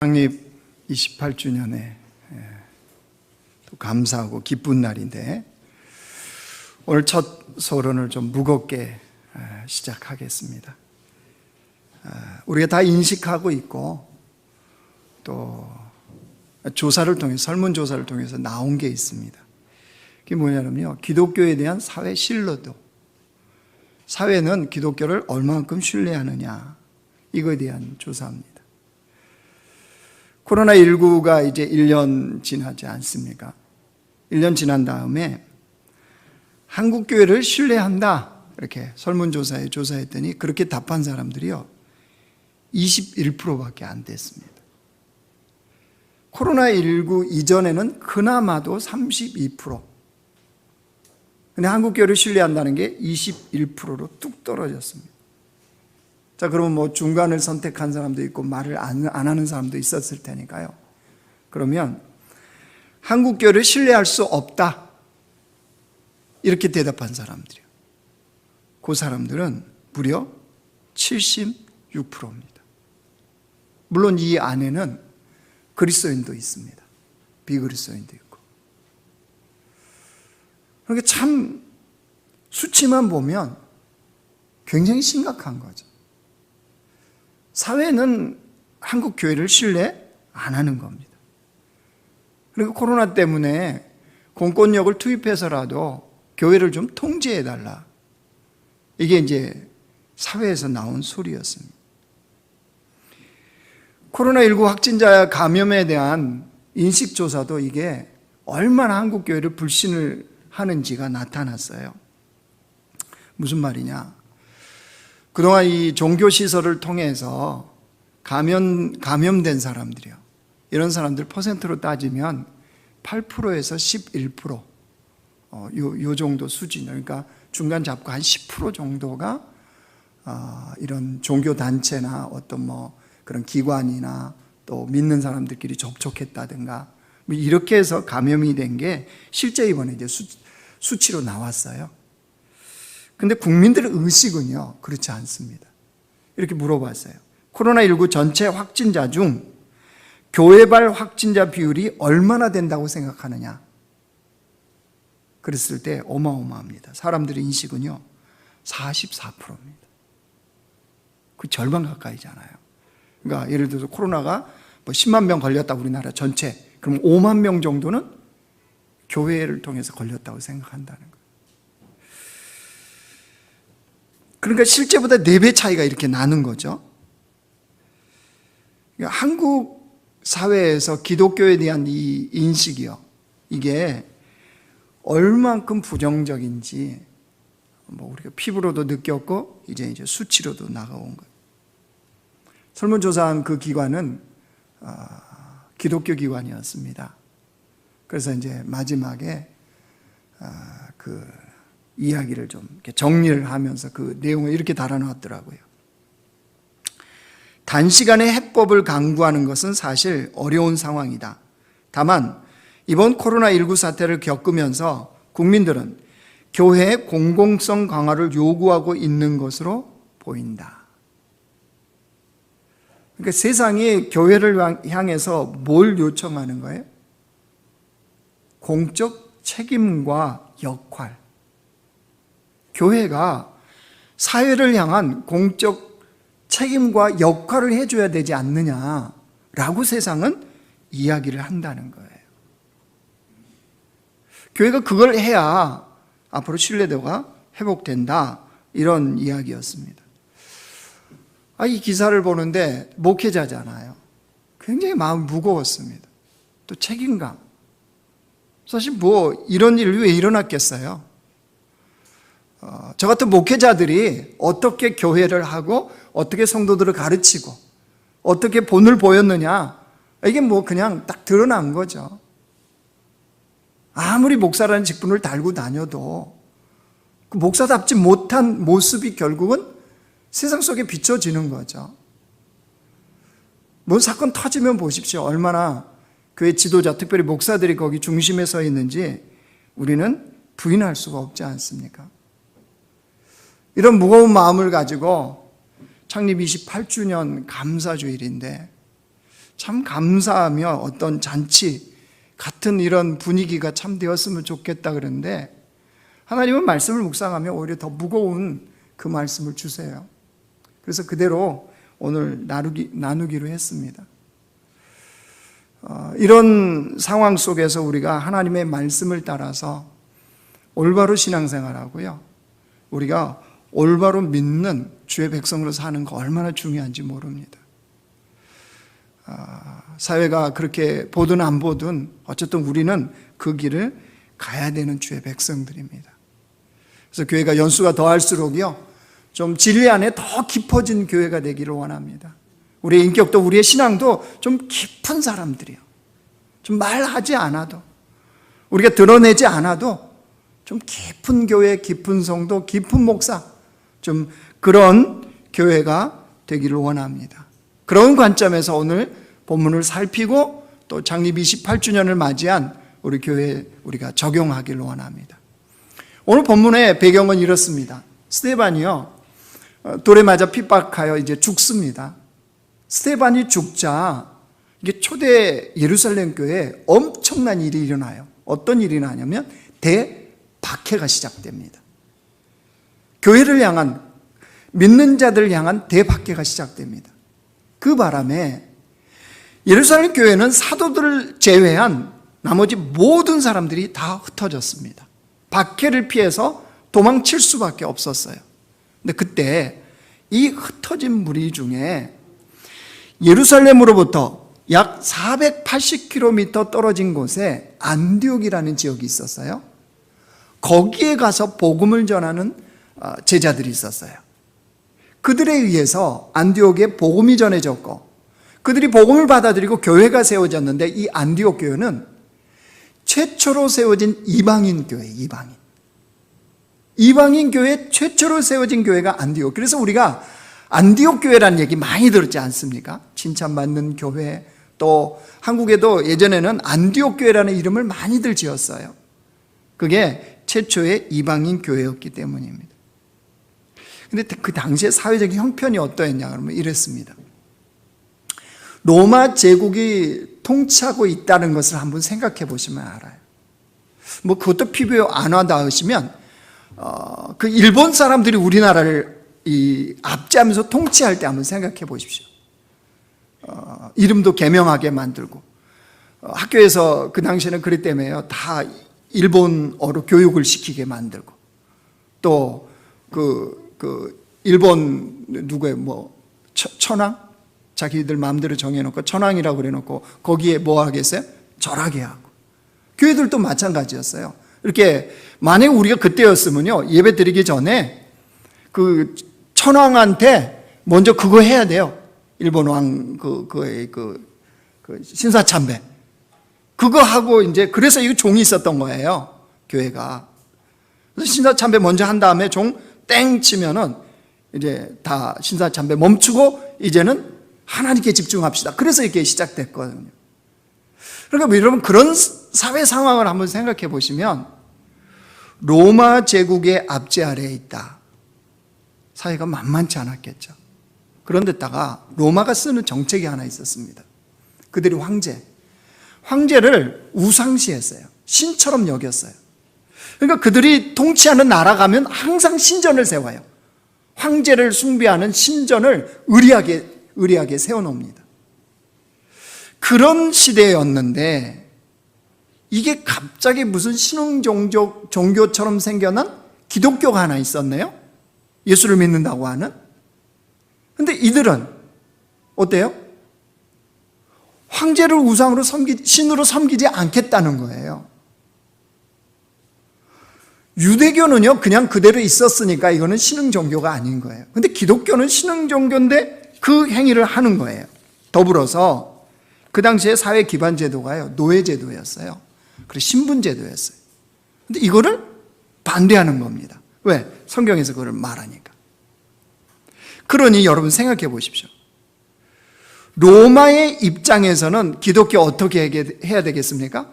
창립 28주년에 또 감사하고 기쁜 날인데 오늘 첫 서론을 좀 무겁게 시작하겠습니다. 우리가 다 인식하고 있고 또 조사를 통해 설문조사를 통해서 나온 게 있습니다. 그게 뭐냐면요, 기독교에 대한 사회 신뢰도, 사회는 기독교를 얼마만큼 신뢰하느냐, 이거에 대한 조사입니다. 코로나19가 이제 1년 지나지 않습니까? 1년 지난 다음에 한국교회를 신뢰한다, 이렇게 설문조사에 조사했더니 그렇게 답한 사람들이요 21%밖에 안 됐습니다. 코로나19 이전에는 그나마도 32%, 근데 한국교회를 신뢰한다는 게 21%로 뚝 떨어졌습니다. 자, 그러면 뭐 중간을 선택한 사람도 있고 말을 안 하는 사람도 있었을 테니까요. 그러면 한국교회를 신뢰할 수 없다, 이렇게 대답한 사람들이요, 그 사람들은 무려 76%입니다. 물론 이 안에는 그리스도인도 있습니다. 비그리스도인도 있고. 그러니까 참 수치만 보면 굉장히 심각한 거죠. 사회는 한국 교회를 신뢰 안 하는 겁니다. 그리고 코로나 때문에 공권력을 투입해서라도 교회를 좀 통제해달라, 이게 이제 사회에서 나온 소리였습니다. 코로나19 확진자 감염에 대한 인식조사도 이게 얼마나 한국 교회를 불신을 하는지가 나타났어요. 무슨 말이냐? 그동안 이 종교시설을 통해서 감염된 사람들이요, 이런 사람들 퍼센트로 따지면 8%에서 11%, 요 정도 수준, 그러니까 중간 잡고 한 10% 정도가 이런 종교단체나 어떤 뭐 그런 기관이나 또 믿는 사람들끼리 접촉했다든가 뭐 이렇게 해서 감염이 된 게 실제 이번에 이제 수치로 나왔어요. 근데 국민들의 의식은요, 그렇지 않습니다. 이렇게 물어봤어요. 코로나19 전체 확진자 중 교회발 확진자 비율이 얼마나 된다고 생각하느냐? 그랬을 때 어마어마합니다. 사람들의 인식은요 44%입니다. 그 절반 가까이잖아요. 그러니까 예를 들어서 코로나가 뭐 10만 명 걸렸다, 우리나라 전체, 그럼 5만 명 정도는 교회를 통해서 걸렸다고 생각한다는 거예요. 그러니까 실제보다 4배 차이가 이렇게 나는 거죠. 그러니까 한국 사회에서 기독교에 대한 이 인식이요, 이게 얼만큼 부정적인지 뭐 우리가 피부로도 느꼈고 이제 수치로도 나가온 거예요. 설문조사한 그 기관은 기독교 기관이었습니다. 그래서 이제 마지막에 그 이야기를 좀 이렇게 정리를 하면서 그 내용을 이렇게 달아놨더라고요. 단시간에 해법을 강구하는 것은 사실 어려운 상황이다. 다만 이번 코로나19 사태를 겪으면서 국민들은 교회의 공공성 강화를 요구하고 있는 것으로 보인다. 그러니까 세상이 교회를 향해서 뭘 요청하는 거예요? 공적 책임과 역할. 교회가 사회를 향한 공적 책임과 역할을 해줘야 되지 않느냐라고 세상은 이야기를 한다는 거예요. 교회가 그걸 해야 앞으로 신뢰도가 회복된다, 이런 이야기였습니다. 이 기사를 보는데 목회자잖아요. 굉장히 마음이 무거웠습니다. 또 책임감. 사실 뭐 이런 일이 왜 일어났겠어요? 저 같은 목회자들이 어떻게 교회를 하고 어떻게 성도들을 가르치고 어떻게 본을 보였느냐, 이게 뭐 그냥 딱 드러난 거죠. 아무리 목사라는 직분을 달고 다녀도 그 목사답지 못한 모습이 결국은 세상 속에 비춰지는 거죠. 뭔 사건 터지면 보십시오, 얼마나 교회 지도자, 특별히 목사들이 거기 중심에 서 있는지 우리는 부인할 수가 없지 않습니까? 이런 무거운 마음을 가지고 창립 28주년 감사주일인데 참 감사하며 어떤 잔치 같은 이런 분위기가 참 되었으면 좋겠다 그러는데 하나님은 말씀을 묵상하며 오히려 더 무거운 그 말씀을 주세요. 그래서 그대로 오늘 나누기로 했습니다. 이런 상황 속에서 우리가 하나님의 말씀을 따라서 올바로 신앙생활하고요, 우리가 올바로 믿는 주의 백성으로 사는 거 얼마나 중요한지 모릅니다. 사회가 그렇게 보든 안 보든 어쨌든 우리는 그 길을 가야 되는 주의 백성들입니다. 그래서 교회가 연수가 더할수록요, 좀 진리 안에 더 깊어진 교회가 되기를 원합니다. 우리의 인격도 우리의 신앙도 좀 깊은 사람들이요, 좀 말하지 않아도, 우리가 드러내지 않아도 좀 깊은 교회, 깊은 성도, 깊은 목사, 좀 그런 교회가 되기를 원합니다. 그런 관점에서 오늘 본문을 살피고 또 창립 28주년을 맞이한 우리 교회에 우리가 적용하기를 원합니다. 오늘 본문의 배경은 이렇습니다. 스데반이요, 돌에 맞아 핍박하여 이제 죽습니다. 스데반이 죽자 이게 초대 예루살렘 교회에 엄청난 일이 일어나요. 어떤 일이 나냐면 대박해가 시작됩니다. 교회를 향한, 믿는 자들을 향한 대박해가 시작됩니다. 그 바람에 예루살렘 교회는 사도들을 제외한 나머지 모든 사람들이 다 흩어졌습니다. 박해를 피해서 도망칠 수밖에 없었어요. 근데 그때 이 흩어진 무리 중에 예루살렘으로부터 약 480km 떨어진 곳에 안디옥이라는 지역이 있었어요. 거기에 가서 복음을 전하는 제자들이 있었어요. 그들에 의해서 안디옥에 복음이 전해졌고 그들이 복음을 받아들이고 교회가 세워졌는데, 이 안디옥 교회는 최초로 세워진 이방인 교회, 이방인 교회 최초로 세워진 교회가 안디옥. 그래서 우리가 안디옥 교회라는 얘기 많이 들었지 않습니까? 칭찬받는 교회, 또 한국에도 예전에는 안디옥 교회라는 이름을 많이들 지었어요. 그게 최초의 이방인 교회였기 때문입니다. 근데 그 당시에 사회적인 형편이 어떠했냐 그러면 이랬습니다. 로마 제국이 통치하고 있다는 것을 한번 생각해 보시면 알아요. 뭐 그것도 피부에 안 와닿으시면 그 일본 사람들이 우리나라를 압제하면서 통치할 때 한번 생각해 보십시오. 이름도 개명하게 만들고 학교에서 그 당시에는 그랬다며요. 다 일본어로 교육을 시키게 만들고, 또 일본 누구의 천황? 자기들 마음대로 정해놓고 천황이라고 그래놓고 거기에 뭐 하겠어요? 절하게 하고. 교회들도 마찬가지였어요. 이렇게 만약 우리가 그때였으면요, 예배 드리기 전에 그 천황한테 먼저 그거 해야 돼요. 일본 왕 신사참배 그거 하고 이제, 그래서 이거 종이 있었던 거예요, 교회가. 그래서 신사참배 먼저 한 다음에 종 땡 치면은 이제 다 신사참배 멈추고 이제는 하나님께 집중합시다. 그래서 이렇게 시작됐거든요. 그러니까 여러분, 그런 사회 상황을 한번 생각해 보시면 로마 제국의 압제 아래에 있다. 사회가 만만치 않았겠죠. 그런데다가 로마가 쓰는 정책이 하나 있었습니다. 그들이 황제를 우상시했어요. 신처럼 여겼어요. 그러니까 그들이 통치하는 나라 가면 항상 신전을 세워요. 황제를 숭배하는 신전을 의리하게 세워놓습니다. 그런 시대였는데 이게 갑자기 무슨 신흥 종교처럼 생겨난 기독교가 하나 있었네요. 예수를 믿는다고 하는. 근데 이들은 어때요? 황제를 우상으로 신으로 섬기지 않겠다는 거예요. 유대교는요, 그냥 그대로 있었으니까 이거는 신흥 종교가 아닌 거예요. 근데 기독교는 신흥 종교인데 그 행위를 하는 거예요. 더불어서 그 당시에 사회 기반 제도가요, 노예제도였어요. 그리고 신분제도였어요. 근데 이거를 반대하는 겁니다. 왜? 성경에서 그걸 말하니까. 그러니 여러분 생각해 보십시오. 로마의 입장에서는 기독교 어떻게 해야 되겠습니까?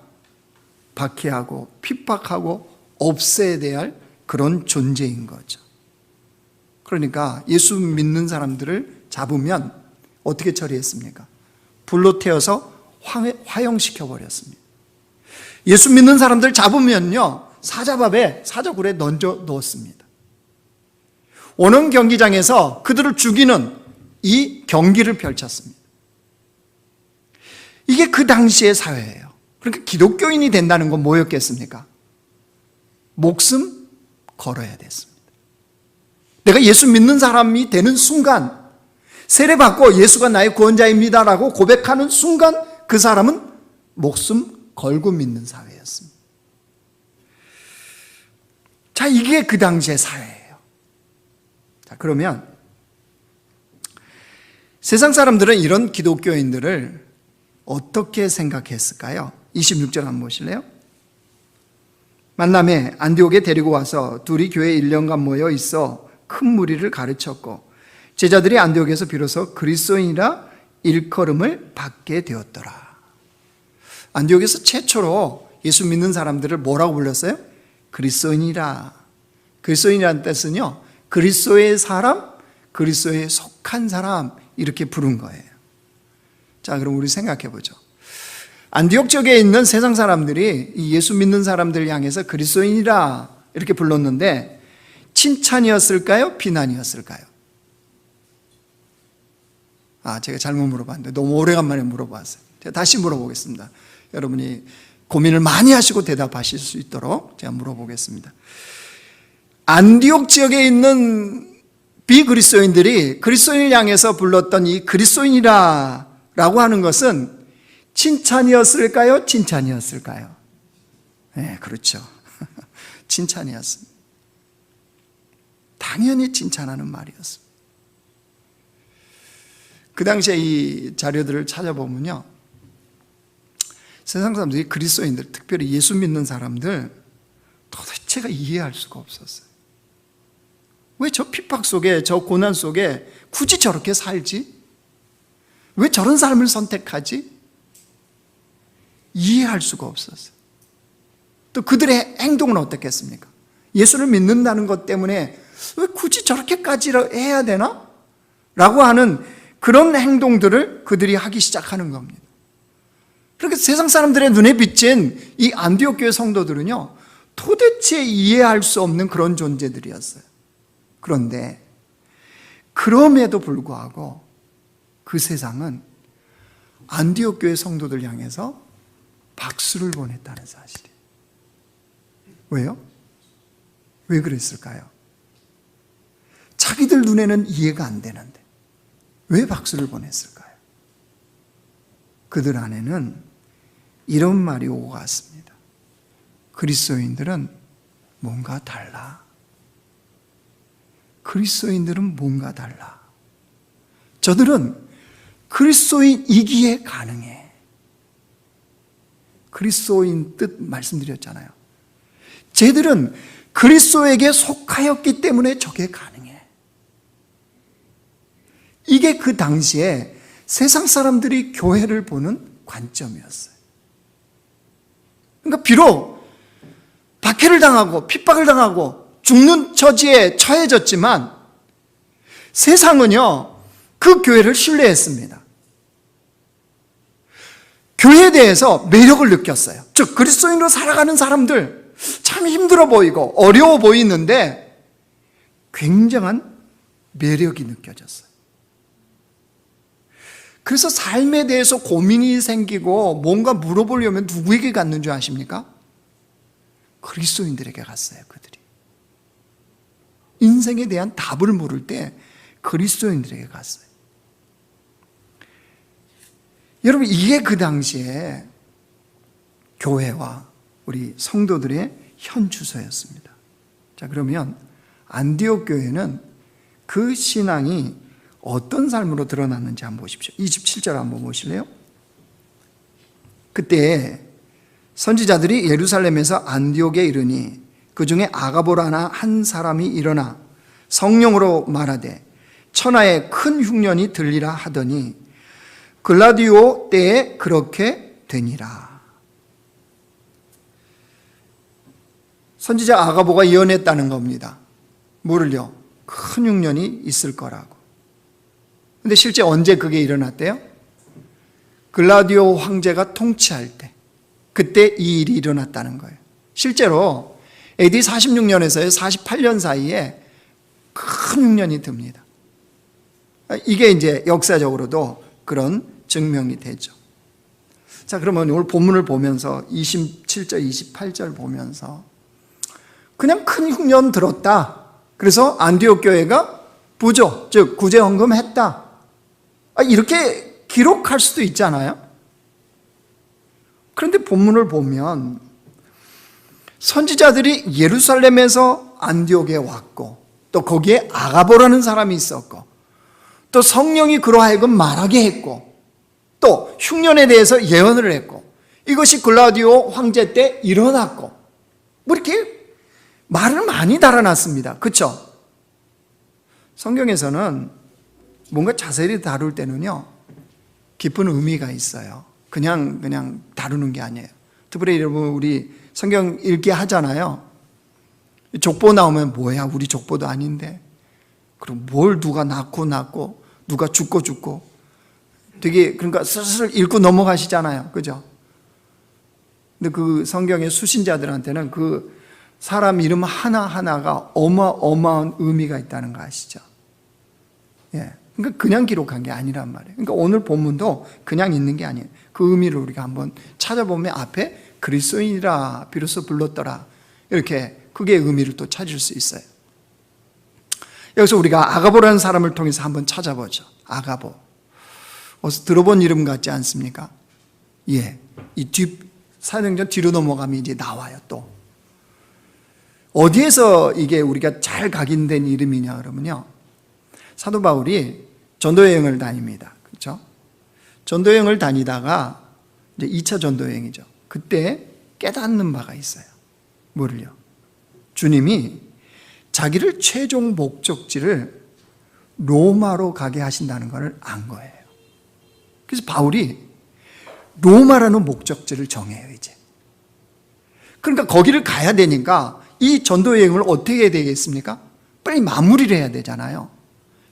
박해하고 핍박하고 없애야 될 그런 존재인 거죠. 그러니까 예수 믿는 사람들을 잡으면 어떻게 처리했습니까? 불로 태워서 화형시켜 버렸습니다. 예수 믿는 사람들 잡으면요, 사자굴에 던져 넣었습니다. 오는 경기장에서 그들을 죽이는 이 경기를 펼쳤습니다. 이게 그 당시의 사회예요. 그러니까 기독교인이 된다는 건 뭐였겠습니까? 목숨 걸어야 됐습니다. 내가 예수 믿는 사람이 되는 순간, 세례받고 예수가 나의 구원자입니다라고 고백하는 순간 그 사람은 목숨 걸고 믿는 사회였습니다. 자, 이게 그 당시의 사회예요. 자, 그러면 세상 사람들은 이런 기독교인들을 어떻게 생각했을까요? 26절 한번 보실래요? 만남에 안디옥에 데리고 와서 둘이 교회에 1년간 모여 있어 큰 무리를 가르쳤고 제자들이 안디옥에서 비로소 그리스도인이라 일컬음을 받게 되었더라. 안디옥에서 최초로 예수 믿는 사람들을 뭐라고 불렀어요? 그리스도인이라. 그리스도인이라는 뜻은요, 그리스도의 사람, 그리스도에 속한 사람, 이렇게 부른 거예요. 자, 그럼 우리 생각해 보죠. 안디옥 지역에 있는 세상 사람들이 이 예수 믿는 사람들을 향해서 그리스도인이라 이렇게 불렀는데 칭찬이었을까요? 비난이었을까요? 제가 잘못 물어봤는데 너무 오래간만에 물어봤어요. 제가 다시 물어보겠습니다. 여러분이 고민을 많이 하시고 대답하실 수 있도록 제가 물어보겠습니다. 안디옥 지역에 있는 비그리스도인들이 그리스도인을 향해서 불렀던 이 그리스도인이라고 하는 것은 칭찬이었을까요? 칭찬이었을까요? 네, 그렇죠. 칭찬이었습니다. 당연히 칭찬하는 말이었습니다. 그 당시에 이 자료들을 찾아보면요, 세상 사람들이 그리스도인들, 특별히 예수 믿는 사람들 도대체가 이해할 수가 없었어요. 왜 저 핍박 속에, 저 고난 속에 굳이 저렇게 살지? 왜 저런 삶을 선택하지? 이해할 수가 없었어요. 또 그들의 행동은 어떻겠습니까? 예수를 믿는다는 것 때문에 왜 굳이 저렇게까지 해야 되나? 라고 하는 그런 행동들을 그들이 하기 시작하는 겁니다. 그렇게 세상 사람들의 눈에 비친 이 안디옥 교회 성도들은요, 도대체 이해할 수 없는 그런 존재들이었어요. 그런데 그럼에도 불구하고 그 세상은 안디옥 교회 성도들 향해서 박수를 보냈다는 사실이에요. 왜요? 왜 그랬을까요? 자기들 눈에는 이해가 안 되는데 왜 박수를 보냈을까요? 그들 안에는 이런 말이 오고 갔습니다. 그리스도인들은 뭔가 달라. 그리스도인들은 뭔가 달라. 저들은 그리스도인이기에 가능해. 그리스도인 뜻 말씀드렸잖아요. 쟤들은 그리스도에게 속하였기 때문에 저게 가능해. 이게 그 당시에 세상 사람들이 교회를 보는 관점이었어요. 그러니까 비록 박해를 당하고 핍박을 당하고 죽는 처지에 처해졌지만 세상은요, 그 교회를 신뢰했습니다. 교회에 대해서 매력을 느꼈어요. 즉 그리스도인으로 살아가는 사람들 참 힘들어 보이고 어려워 보이는데 굉장한 매력이 느껴졌어요. 그래서 삶에 대해서 고민이 생기고 뭔가 물어보려면 누구에게 갔는 줄 아십니까? 그리스도인들에게 갔어요. 그들이 인생에 대한 답을 물을 때 그리스도인들에게 갔어요. 여러분, 이게 그 당시에 교회와 우리 성도들의 현 주소였습니다. 자, 그러면 안디옥 교회는 그 신앙이 어떤 삶으로 드러났는지 한번 보십시오. 27절 한번 보실래요? 그때 선지자들이 예루살렘에서 안디옥에 이르니 그 중에 아가보라나 한 사람이 일어나 성령으로 말하되 천하에 큰 흉년이 들리라 하더니 글라디오 때에 그렇게 되니라. 선지자 아가보가 예언했다는 겁니다. 뭐를요? 큰 흉년이 있을 거라고. 근데 실제 언제 그게 일어났대요? 글라디오 황제가 통치할 때 그때 이 일이 일어났다는 거예요. 실제로 AD 46년에서 48년 사이에 큰 흉년이 듭니다. 이게 이제 역사적으로도 그런 증명이 되죠. 자, 그러면 오늘 본문을 보면서 27절, 28절 보면서 그냥 큰 흉년 들었다. 그래서 안디옥 교회가 부조, 즉 구제 헌금했다. 이렇게 기록할 수도 있잖아요. 그런데 본문을 보면 선지자들이 예루살렘에서 안디옥에 왔고 또 거기에 아가보라는 사람이 있었고 또 성령이 그로 하여금 말하게 했고 또 흉년에 대해서 예언을 했고 이것이 글라디오 황제 때 일어났고 뭐 이렇게 말을 많이 달아놨습니다. 그렇죠? 성경에서는 뭔가 자세히 다룰 때는요 깊은 의미가 있어요. 그냥 다루는 게 아니에요. 특별히 여러분 우리 성경 읽기 하잖아요. 족보 나오면 뭐야 우리 족보도 아닌데 그럼 뭘 누가 낳고 누가 죽고 되게 그러니까 슬슬 읽고 넘어가시잖아요. 그죠? 근데 그 성경의 수신자들한테는 그 사람 이름 하나하나가 어마어마한 의미가 있다는 거 아시죠? 예. 그러니까 그냥 기록한 게 아니란 말이에요. 그러니까 오늘 본문도 그냥 있는 게 아니에요. 그 의미를 우리가 한번 찾아보면 앞에 그리스도인이라 비로소 불렀더라. 이렇게 그게 의미를 또 찾을 수 있어요. 여기서 우리가 아가보라는 사람을 통해서 한번 찾아보죠. 아가보. 어서 들어본 이름 같지 않습니까? 예. 이 사도행전 뒤로 넘어가면 이제 나와요, 또. 어디에서 이게 우리가 잘 각인된 이름이냐 그러면요. 사도 바울이 전도여행을 다닙니다. 그렇죠? 전도여행을 다니다가 이제 2차 전도여행이죠. 그때 깨닫는 바가 있어요. 뭐를요? 주님이 자기를 최종 목적지를 로마로 가게 하신다는 것을 안 거예요. 그래서 바울이 로마라는 목적지를 정해요, 이제. 그러니까 거기를 가야 되니까 이 전도여행을 어떻게 해야 되겠습니까? 빨리 마무리를 해야 되잖아요.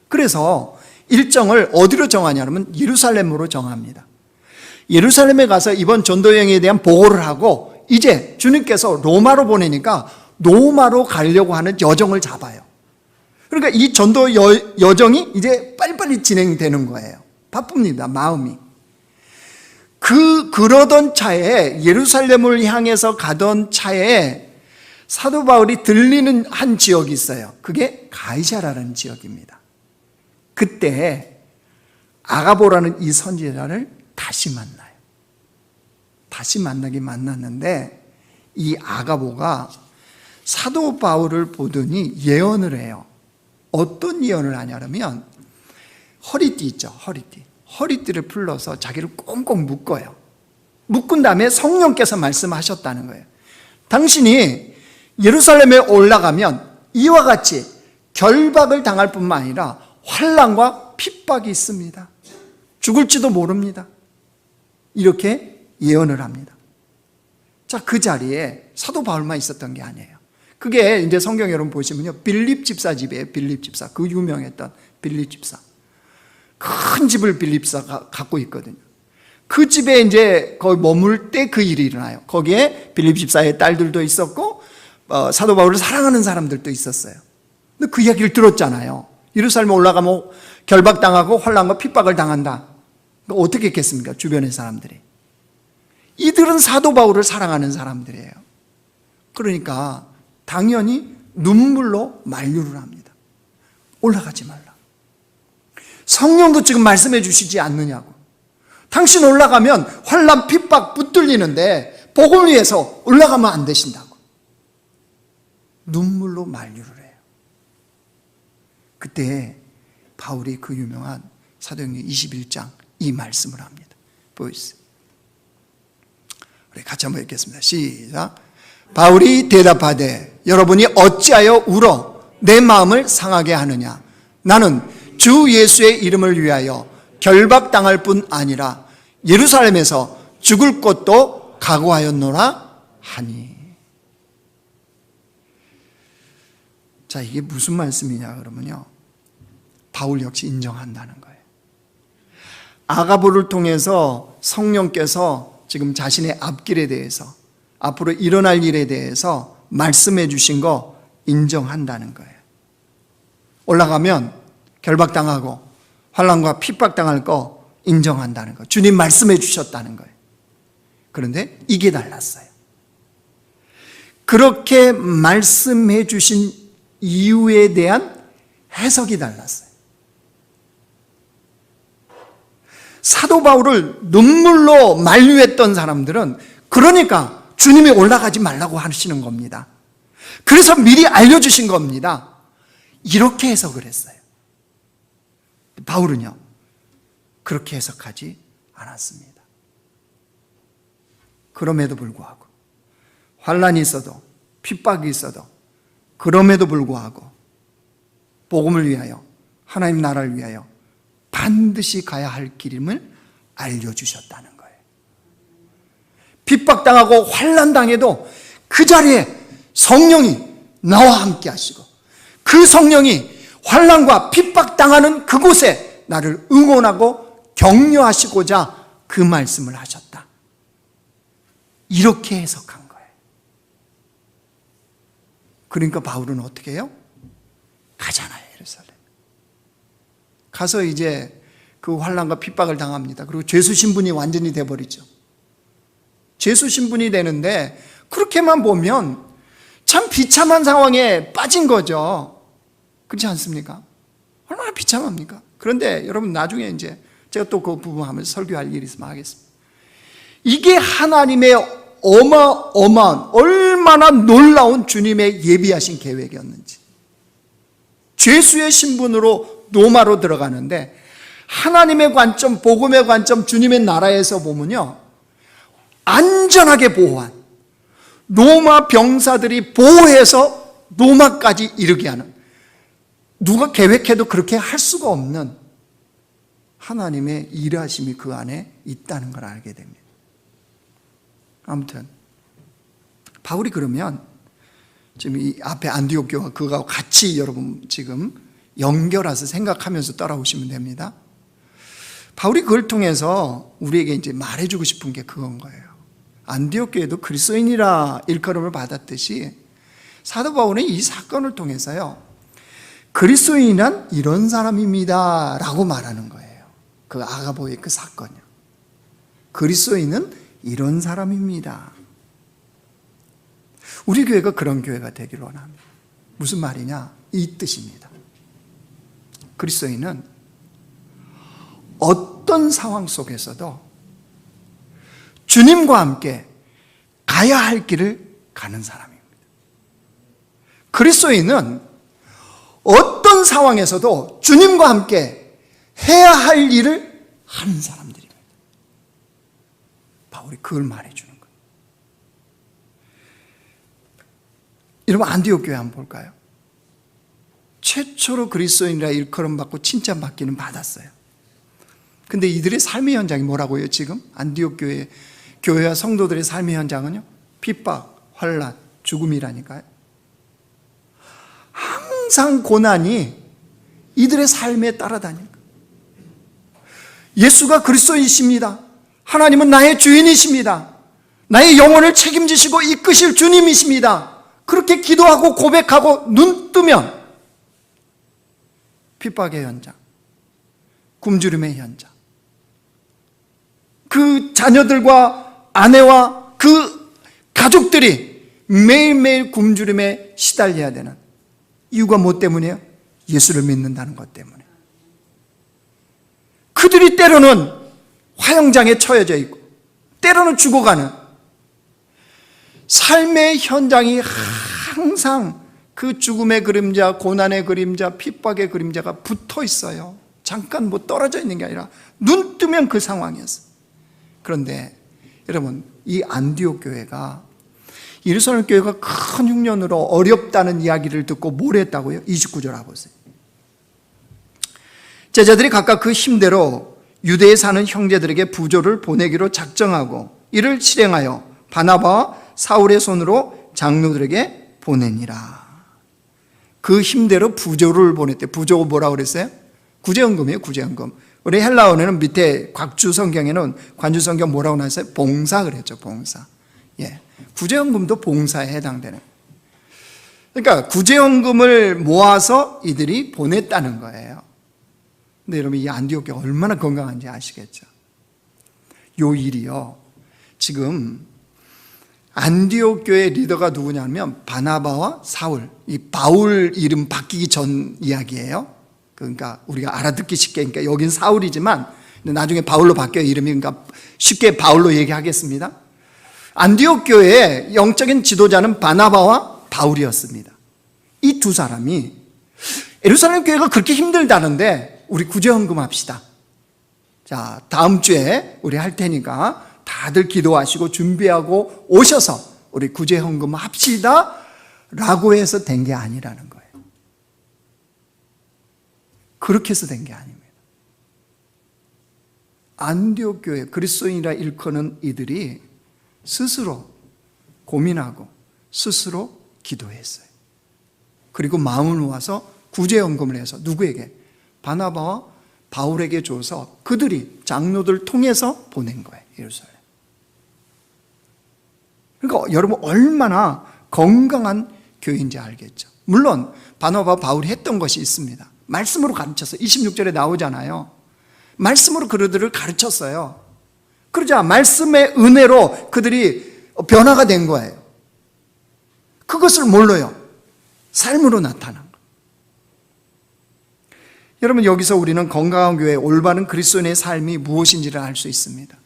그래서 일정을 어디로 정하냐면 예루살렘으로 정합니다. 예루살렘에 가서 이번 전도여행에 대한 보고를 하고 이제 주님께서 로마로 보내니까 로마로 가려고 하는 여정을 잡아요. 그러니까 이 전도 여정이 이제 빨리빨리 진행되는 거예요. 바쁩니다, 마음이. 그러던 차에 예루살렘을 향해서 가던 차에 사도 바울이 들리는 한 지역이 있어요. 그게 가이사라라는 지역입니다. 그때 아가보라는 이 선지자를 다시 만나요. 다시 만났는데 이 아가보가 사도 바울을 보더니 예언을 해요. 어떤 예언을 하냐면 허리띠 있죠, 허리띠. 허리띠를 풀러서 자기를 꽁꽁 묶어요. 묶은 다음에 성령께서 말씀하셨다는 거예요. 당신이 예루살렘에 올라가면 이와 같이 결박을 당할 뿐만 아니라 환난과 핍박이 있습니다. 죽을지도 모릅니다. 이렇게 예언을 합니다. 자, 그 자리에 사도 바울만 있었던 게 아니에요. 그게 이제 성경 여러분 보시면요, 빌립 집사 집이에요. 빌립 집사, 그 유명했던 빌립 집사. 큰 집을 빌립 집사가 갖고 있거든요. 그 집에 이제 거기 머물 때 그 일이 일어나요. 거기에 빌립 집사의 딸들도 있었고 사도 바울을 사랑하는 사람들도 있었어요. 근데 그 이야기를 들었잖아요. 예루살렘에 올라가면 결박당하고 환난과 핍박을 당한다. 그러니까 어떻게 했겠습니까? 주변의 사람들이. 이들은 사도 바울을 사랑하는 사람들이에요. 그러니까 당연히 눈물로 만류를 합니다. 올라가지 말라. 성령도 지금 말씀해 주시지 않느냐고. 당신 올라가면 환난 핍박 붙들리는데 복음을 위해서 올라가면 안 되신다고. 눈물로 만류를 해요. 그때 바울이 그 유명한 사도행전 21장 이 말씀을 합니다. 보이세요? 우리 같이 한번 읽겠습니다. 시작. 바울이 대답하되 여러분이 어찌하여 울어 내 마음을 상하게 하느냐. 나는 주 예수의 이름을 위하여 결박당할 뿐 아니라 예루살렘에서 죽을 것도 각오하였노라 하니. 자, 이게 무슨 말씀이냐 그러면요, 바울 역시 인정한다는 거예요. 아가보를 통해서 성령께서 지금 자신의 앞길에 대해서, 앞으로 일어날 일에 대해서 말씀해 주신 거 인정한다는 거예요. 올라가면 결박당하고 환난과 핍박당할 거 인정한다는 거, 주님 말씀해 주셨다는 거예요. 그런데 이게 달랐어요. 그렇게 말씀해 주신 이유에 대한 해석이 달랐어요. 사도 바울을 눈물로 만류했던 사람들은 그러니까 주님이 올라가지 말라고 하시는 겁니다. 그래서 미리 알려주신 겁니다. 이렇게 해석을 했어요. 바울은요, 그렇게 해석하지 않았습니다. 그럼에도 불구하고 환난이 있어도 핍박이 있어도 그럼에도 불구하고 복음을 위하여, 하나님 나라를 위하여 반드시 가야 할 길임을 알려주셨다는 거예요. 핍박당하고 환난당해도 그 자리에 성령이 나와 함께 하시고, 그 성령이 환난과 핍박당하는 그곳에 나를 응원하고 격려하시고자 그 말씀을 하셨다. 이렇게 해석한 거예요. 그러니까 바울은 어떻게 해요? 가잖아요, 예루살렘. 가서 이제 그 환난과 핍박을 당합니다. 그리고 죄수 신분이 완전히 돼버리죠. 죄수 신분이 되는데 그렇게만 보면 참 비참한 상황에 빠진 거죠. 그렇지 않습니까? 얼마나 비참합니까? 그런데 여러분, 나중에 이제 제가 또 그 부분 하면서 설교할 일이 있으면 하겠습니다. 이게 하나님의 어마어마한, 얼마나 놀라운 주님의 예비하신 계획이었는지. 죄수의 신분으로 로마로 들어가는데 하나님의 관점, 복음의 관점, 주님의 나라에서 보면요, 안전하게 보호한, 로마 병사들이 보호해서 로마까지 이르게 하는, 누가 계획해도 그렇게 할 수가 없는 하나님의 일하심이 그 안에 있다는 걸 알게 됩니다. 아무튼 바울이 그러면 지금 이 앞에 안디옥 교회와 그거하고 같이 여러분 지금 연결해서 생각하면서 따라오시면 됩니다. 바울이 그걸 통해서 우리에게 이제 말해주고 싶은 게 그건 거예요. 안디옥 교회도 그리스도인이라 일컬음을 받았듯이 사도 바울은 이 사건을 통해서요, 그리스도인이란 이런 사람입니다 라고 말하는 거예요. 그 아가보의 그 사건이요. 그리스도인은 이런 사람입니다. 우리 교회가 그런 교회가 되기를 원합니다. 무슨 말이냐? 이 뜻입니다. 그리스도인은 어떤 상황 속에서도 주님과 함께 가야 할 길을 가는 사람입니다. 그리스도인은 어떤 상황에서도 주님과 함께 해야 할 일을 하는 사람들입니다. 바울이 그걸 말해주는 거예요. 여러분, 안디옥 교회 한번 볼까요? 최초로 그리스도인이라 일컬음 받고 칭찬받기는 받았어요. 근데 이들의 삶의 현장이 뭐라고요? 지금 안디옥 교회와 성도들의 삶의 현장은요, 핍박, 환난, 죽음이라니까요. 항상 고난이 이들의 삶에 따라다니까. 예수가 그리스도이십니다. 하나님은 나의 주인이십니다. 나의 영혼을 책임지시고 이끄실 주님이십니다. 그렇게 기도하고 고백하고 눈 뜨면 핍박의 현장, 굶주림의 현장, 그 자녀들과 아내와 그 가족들이 매일매일 굶주림에 시달려야 되는 이유가 뭐 때문이에요? 예수를 믿는다는 것 때문에. 그들이 때로는 화형장에 처해져 있고 때로는 죽어가는 삶의 현장이 항상 그 죽음의 그림자, 고난의 그림자, 핍박의 그림자가 붙어 있어요. 잠깐 뭐 떨어져 있는 게 아니라 눈 뜨면 그 상황이었어요. 그런데 여러분, 이 안디옥 교회가, 예루살렘 교회가 큰 흉년으로 어렵다는 이야기를 듣고 뭘 했다고요? 29절 와보세요. 제자들이 각각 그 힘대로 유대에 사는 형제들에게 부조를 보내기로 작정하고 이를 실행하여 바나바와 사울의 손으로 장로들에게 보내니라. 그 힘대로 부조를 보냈대. 부조가 뭐라고 그랬어요? 구제연금이에요, 구제연금. 우리 헬라어는 밑에 곽주 성경에는 관주 성경 뭐라고 나왔어요? 봉사 그랬죠. 봉사. 예. 구제헌금도 봉사에 해당되는. 그러니까 구제헌금을 모아서 이들이 보냈다는 거예요. 근데 여러분 이 안디옥 교회가 얼마나 건강한지 아시겠죠? 요 일이요. 지금 안디옥 교회 리더가 누구냐면 바나바와 사울. 이 바울 이름 바뀌기 전 이야기예요. 그러니까 우리가 알아듣기 쉽게, 그러니까 여긴 사울이지만 나중에 바울로 바뀌어요 이름이. 그러니까 쉽게 바울로 얘기하겠습니다. 안디옥 교회의 영적인 지도자는 바나바와 바울이었습니다. 이 두 사람이 예루살렘 교회가 그렇게 힘들다는데 우리 구제헌금 합시다. 자, 다음 주에 우리 할 테니까 다들 기도하시고 준비하고 오셔서 우리 구제헌금 합시다 라고 해서 된 게 아니라는 거예요. 그렇게 해서 된 게 아닙니다. 안디옥 교회 그리스도인이라 일컫는 이들이 스스로 고민하고 스스로 기도했어요. 그리고 마음을 모아서 구제헌금을 해서 누구에게? 바나바와 바울에게 줘서 그들이 장로들 통해서 보낸 거예요. 예루살렘. 그러니까 여러분 얼마나 건강한 교회인지 알겠죠. 물론 바나바와 바울이 했던 것이 있습니다. 말씀으로 가르쳤어요. 26절에 나오잖아요. 말씀으로 그들을 가르쳤어요. 그러자 말씀의 은혜로 그들이 변화가 된 거예요. 그것을 뭘로요? 삶으로 나타난 거예요. 여러분 여기서 우리는 건강한 교회, 올바른 그리스도인의 삶이 무엇인지를 알 수 있습니다.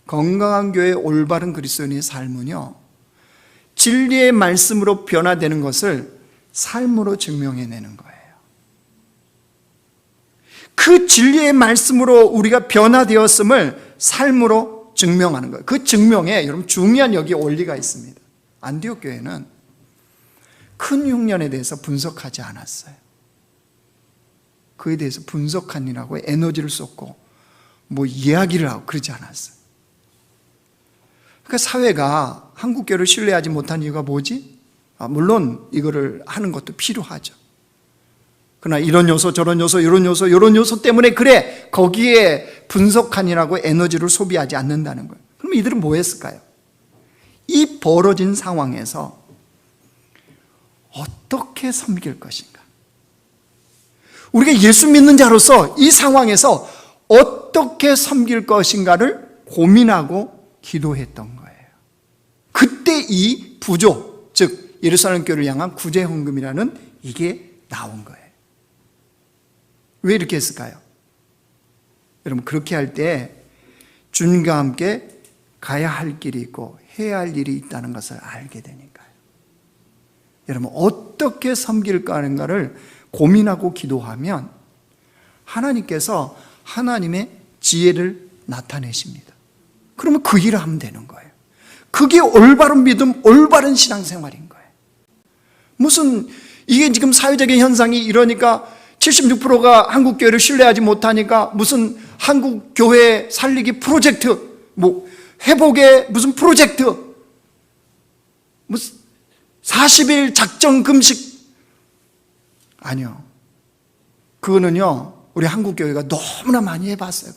건강한 교회, 올바른 그리스도인의 삶은요, 진리의 말씀으로 변화되는 것을 삶으로 증명해내는 거예요. 그 진리의 말씀으로 우리가 변화되었음을 삶으로 증명하는 거예요. 그 증명에 여러분 중요한 여기 원리가 있습니다. 안디옥 교회는 큰 흉년에 대해서 분석하지 않았어요. 그에 대해서 분석하느라고 에너지를 쏟고 뭐 이야기를 하고 그러지 않았어요. 그러니까 사회가 한국 교회를 신뢰하지 못한 이유가 뭐지? 물론 이거를 하는 것도 필요하죠. 그러나 이런 요소 저런 요소 이런 요소 이런 요소 때문에 그래 거기에 분석하느라고 에너지를 소비하지 않는다는 거예요. 그럼 이들은 뭐 했을까요? 이 벌어진 상황에서 어떻게 섬길 것인가? 우리가 예수 믿는 자로서 이 상황에서 어떻게 섬길 것인가를 고민하고 기도했던 거예요. 그때 이 부조, 즉 예루살렘 교회를 향한 구제헌금이라는 이게 나온 거예요. 왜 이렇게 했을까요? 여러분 그렇게 할 때 주님과 함께 가야 할 길이 있고 해야 할 일이 있다는 것을 알게 되니까요. 여러분 어떻게 섬길까 하는가를 고민하고 기도하면 하나님께서 하나님의 지혜를 나타내십니다. 그러면 그 일을 하면 되는 거예요. 그게 올바른 믿음, 올바른 신앙생활인 거예요. 무슨 이게 지금 사회적인 현상이 이러니까 76%가 한국 교회를 신뢰하지 못하니까 무슨 한국 교회 살리기 프로젝트, 뭐 회복의 무슨 프로젝트, 무슨 40일 작정 금식, 아니요. 그거는요 우리 한국 교회가 너무나 많이 해봤어요.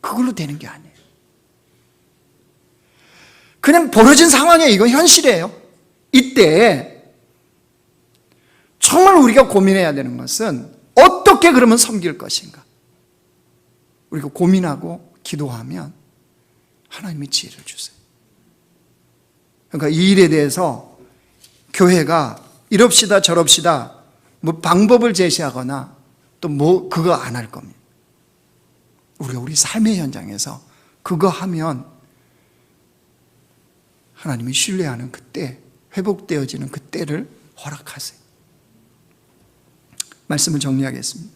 그걸로 되는 게 아니에요. 그냥 벌어진 상황에 이건 현실이에요. 이때 정말 우리가 고민해야 되는 것은 어떻게 그러면 섬길 것인가. 우리가 고민하고 기도하면 하나님이 지혜를 주세요. 그러니까 이 일에 대해서 교회가 이럽시다 저럽시다 뭐 방법을 제시하거나 또 뭐 그거 안 할 겁니다. 우리가 우리 삶의 현장에서 그거 하면 하나님이 신뢰하는 그때, 회복되어지는 그때를 허락하세요. 말씀을 정리하겠습니다.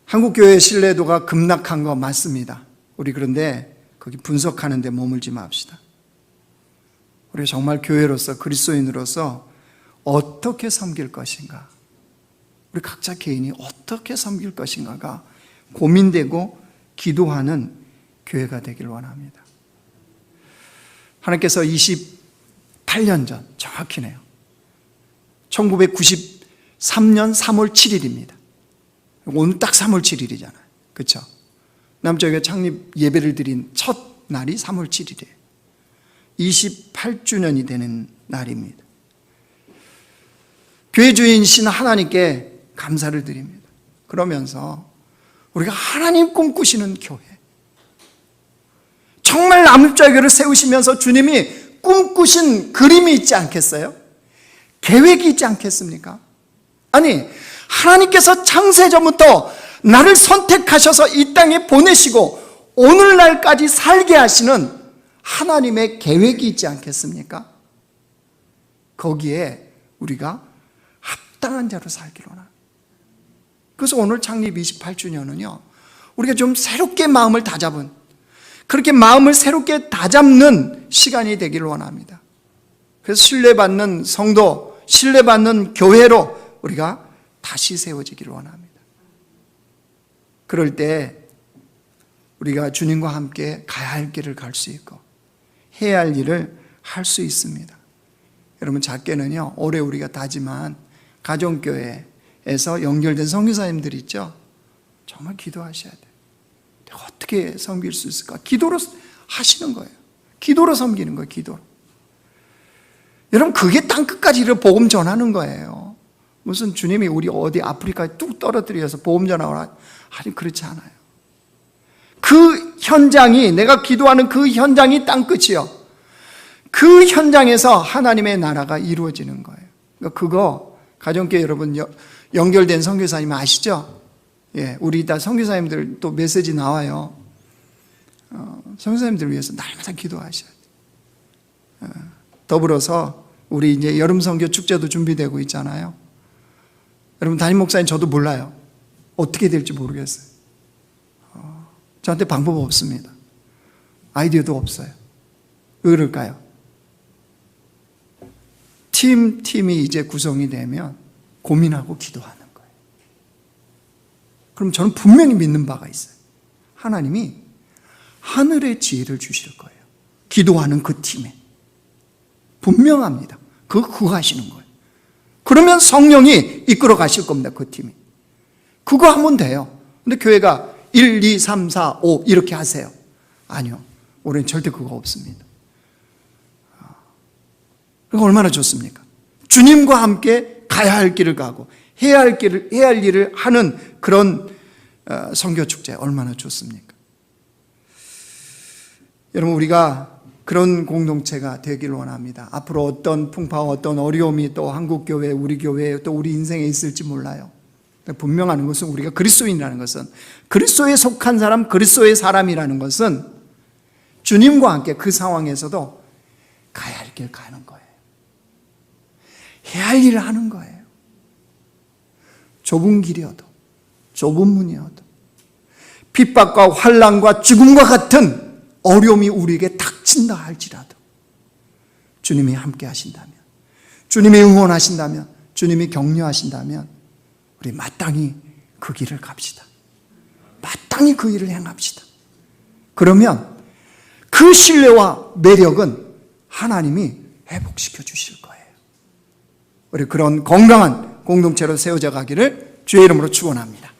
한국교회의 신뢰도가 급락한 거 맞습니다. 우리 그런데 거기 분석하는 데 머물지 맙시다. 우리가 정말 교회로서 그리스도인으로서 어떻게 섬길 것인가, 우리 각자 개인이 어떻게 섬길 것인가가 고민되고 기도하는 교회가 되길 원합니다. 하나님께서 28년 전, 정확히네요, 1993년 3월 7일입니다. 오늘 딱 3월 7일이잖아요. 그렇죠? 남쪽에 창립 예배를 드린 첫 날이 3월 7일이에요. 28주년이 되는 날입니다. 교회 주인이신 하나님께 감사를 드립니다. 그러면서 우리가 하나님 꿈꾸시는 교회, 정말 남자교회를 세우시면서 주님이 꿈꾸신 그림이 있지 않겠어요? 계획이 있지 않겠습니까? 아니, 하나님께서 창세전부터 나를 선택하셔서 이 땅에 보내시고 오늘날까지 살게 하시는 하나님의 계획이 있지 않겠습니까? 거기에 우리가 합당한 자로 살기로 합니다. 그래서 오늘 창립 28주년은요, 우리가 좀 새롭게 마음을 다잡은, 그렇게 마음을 새롭게 다잡는 시간이 되기를 원합니다. 그래서 신뢰받는 성도, 신뢰받는 교회로 우리가 다시 세워지기를 원합니다. 그럴 때 우리가 주님과 함께 가야 할 길을 갈 수 있고 해야 할 일을 할 수 있습니다. 여러분, 작게는요, 올해 우리가 다짐한 가정교회에서 연결된 선교사님들 있죠? 정말 기도하셔야 돼요. 내가 어떻게 섬길 수 있을까? 기도로 하시는 거예요. 기도로 섬기는 거예요. 기도로. 여러분, 그게 땅끝까지 이르러 복음 전하는 거예요. 무슨 주님이 우리 어디 아프리카에 뚝 떨어뜨려서 복음 전하거나, 아니, 그렇지 않아요. 그 현장이, 내가 기도하는 그 현장이 땅끝이요, 그 현장에서 하나님의 나라가 이루어지는 거예요. 그거 가정교회 여러분 연결된 선교사님 아시죠? 예, 우리 다 선교사님들 또 메시지 나와요. 선교사님들 위해서 날마다 기도하셔야 돼요. 더불어서 우리 이제 여름 선교 축제도 준비되고 있잖아요. 여러분, 담임 목사님 저도 몰라요. 어떻게 될지 모르겠어요. 저한테 방법 없습니다. 아이디어도 없어요. 왜 그럴까요? 팀이 이제 구성이 되면 고민하고 기도하는 거예요. 그럼 저는 분명히 믿는 바가 있어요. 하나님이 하늘의 지혜를 주실 거예요. 기도하는 그 팀에. 분명합니다. 그거 하시는 거예요. 그러면 성령이 이끌어 가실 겁니다. 그 팀이. 그거 하면 돼요. 근데 교회가 1, 2, 3, 4, 5 이렇게 하세요. 아니요. 올해는 절대 그거 없습니다. 그거 얼마나 좋습니까? 주님과 함께 가야 할 길을 가고 해야 할 일을 하는 그런 선교 축제 얼마나 좋습니까? 여러분, 우리가 그런 공동체가 되기를 원합니다. 앞으로 어떤 풍파와 어떤 어려움이 또 한국 교회, 우리 교회, 또 우리 인생에 있을지 몰라요. 분명한 것은 우리가 그리스도인이라는 것은, 그리스도에 속한 사람, 그리스도의 사람이라는 것은 주님과 함께 그 상황에서도 가야 할 길 가는 거예요. 해야 할 일을 하는 거예요. 좁은 길이어도, 좁은 문이어도, 핍박과 환난과 죽음과 같은 어려움이 우리에게 닥친다 할지라도 주님이 함께 하신다면, 주님이 응원하신다면, 주님이 격려하신다면 우리 마땅히 그 길을 갑시다. 마땅히 그 일을 행합시다. 그러면 그 신뢰와 매력은 하나님이 회복시켜 주실 거예요. 우리 그런 건강한 공동체로 세워져 가기를 주의 이름으로 축원합니다.